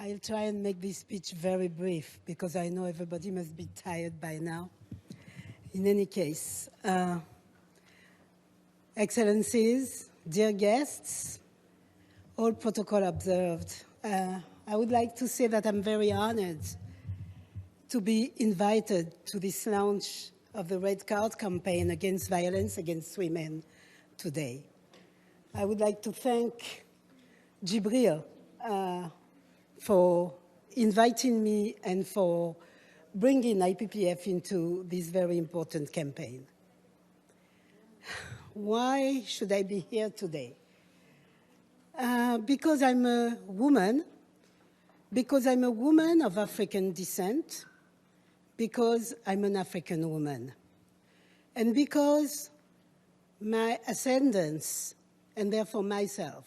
I'll try and make this speech very brief because I know everybody must be tired by now. In any case, Excellencies, dear guests, all protocol observed, I would like to say that I'm very honored to be invited to this launch of the Red Card campaign against violence against women today. I would like to thank Jibril for inviting me and for bringing IPPF into this very important campaign. Why should I be here today? Because I'm a woman, because I'm a woman of African descent, because I'm an African woman, and because my ascendants, and therefore myself,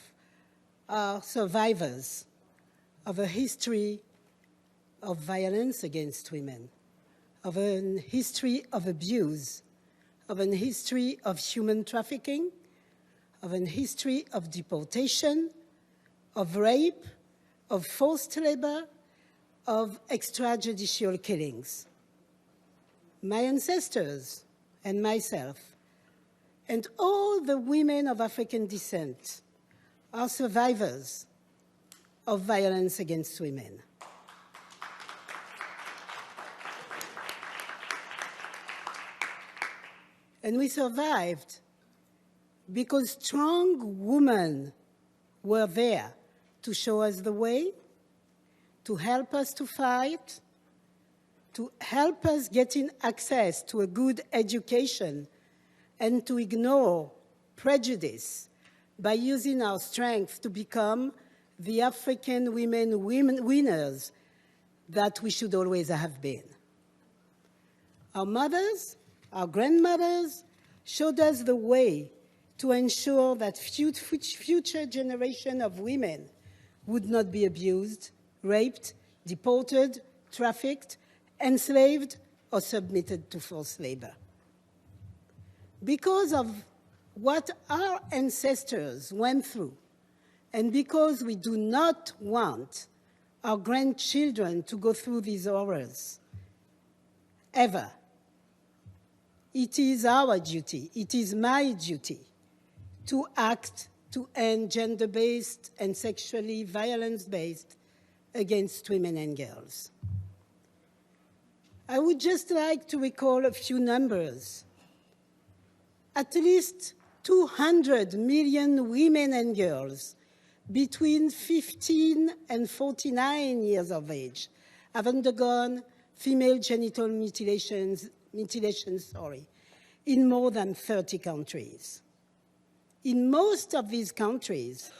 are survivors of a history of violence against women, of a history of abuse, of a history of human trafficking, of a history of deportation, of rape, of forced labor, of extrajudicial killings. My ancestors and myself, and all the women of African descent, are survivors of violence against women. And we survived because strong women were there to show us the way, to help us to fight, to help us getting access to a good education, and to ignore prejudice by using our strength to become the African women winners that we should always have been. Our mothers, our grandmothers showed us the way to ensure that future generation of women would not be abused, raped, deported, trafficked, enslaved, or submitted to forced labor. Because of what our ancestors went through, and because we do not want our grandchildren to go through these horrors, ever, it is our duty, it is my duty, to act to end gender-based and sexually violence-based against women and girls. I would just like to recall a few numbers. At least 200 million women and girls between 15 and 49 years of age have undergone female genital mutilations in more than 30 countries. In most of these countries,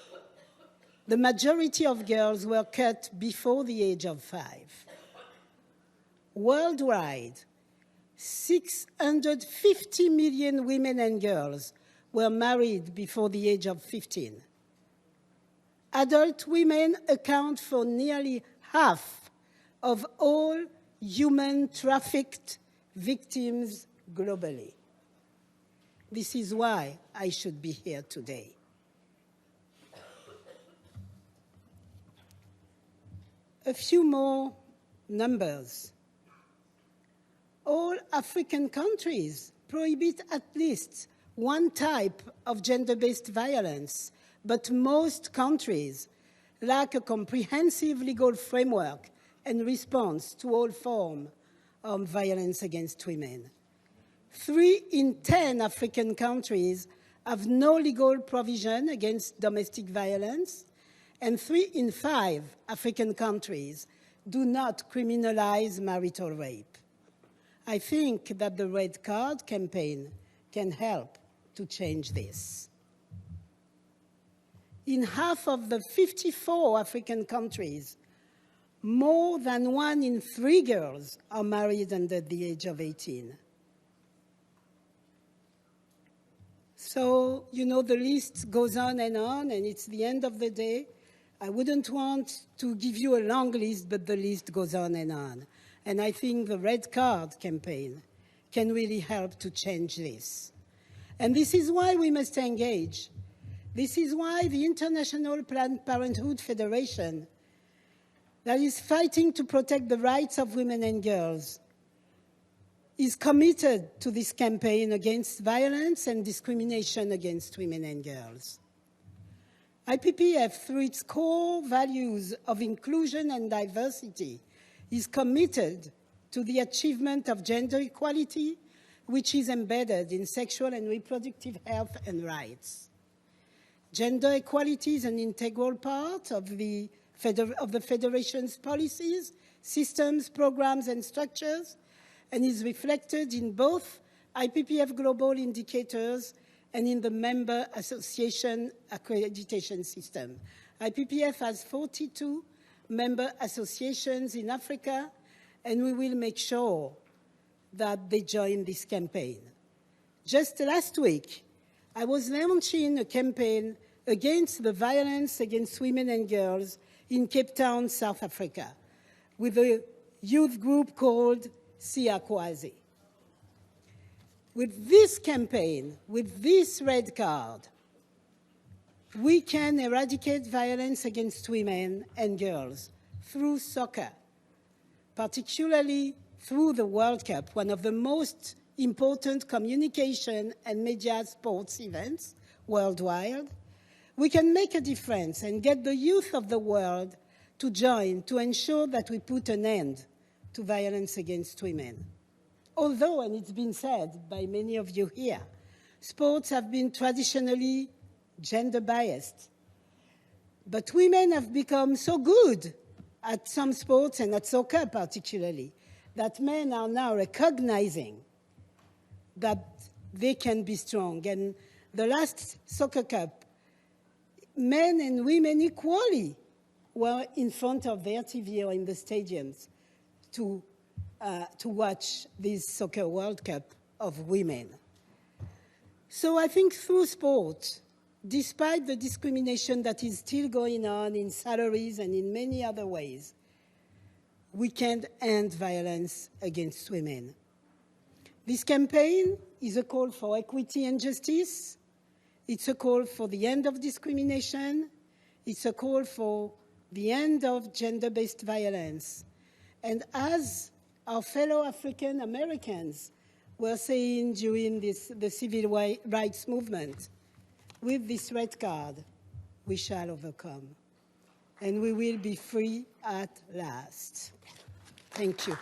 the majority of girls were cut before the age of 5. Worldwide, 650 million women and girls were married before the age of 15. Adult women account for nearly half of all human trafficked victims globally. This is why I should be here today. A few more numbers. All African countries prohibit at least one type of gender-based violence, but most countries lack a comprehensive legal framework and response to all forms of violence against women. 3 in 10 African countries have no legal provision against domestic violence, and 3 in 5 African countries do not criminalize marital rape. I think that the Red Card campaign can help to change this. In half of the 54 African countries, more than 1 in 3 girls are married under the age of 18. So, you know, the list goes on, and it's the end of the day. I wouldn't want to give you a long list, but the list goes on. And I think the Red Card campaign can really help to change this. And this is why we must engage. This is why the International Planned Parenthood Federation that is fighting to protect the rights of women and girls, is committed to this campaign against violence and discrimination against women and girls. IPPF, through its core values of inclusion and diversity, is committed to the achievement of gender equality, which is embedded in sexual and reproductive health and rights. Gender equality is an integral part of the Federation's policies, systems, programs, and structures, and is reflected in both IPPF global indicators and in the member association accreditation system. IPPF has 42 member associations in Africa, and we will make sure that they join this campaign. Just last week, I was launching a campaign against the violence against women and girls in Cape Town, South Africa, with a youth group called Siakwazi. With this campaign, with this red card, we can eradicate violence against women and girls through soccer, particularly through the World Cup, one of the most important communication and media sports events worldwide. We can make a difference and get the youth of the world to join to ensure that we put an end to violence against women. Although, and it's been said by many of you here, sports have been traditionally gender biased. But women have become so good at some sports, and at soccer particularly, that men are now recognizing that they can be strong. And the last soccer cup, men and women equally were in front of their TV or in the stadiums to watch this soccer World Cup of women. So I think through sport, despite the discrimination that is still going on in salaries and in many other ways, we can end violence against women. This campaign is a call for equity and justice. It's a call for the end of discrimination. It's a call for the end of gender-based violence. And as our fellow African Americans were saying during the civil rights movement, with this red card, we shall overcome. And we will be free at last. Thank you.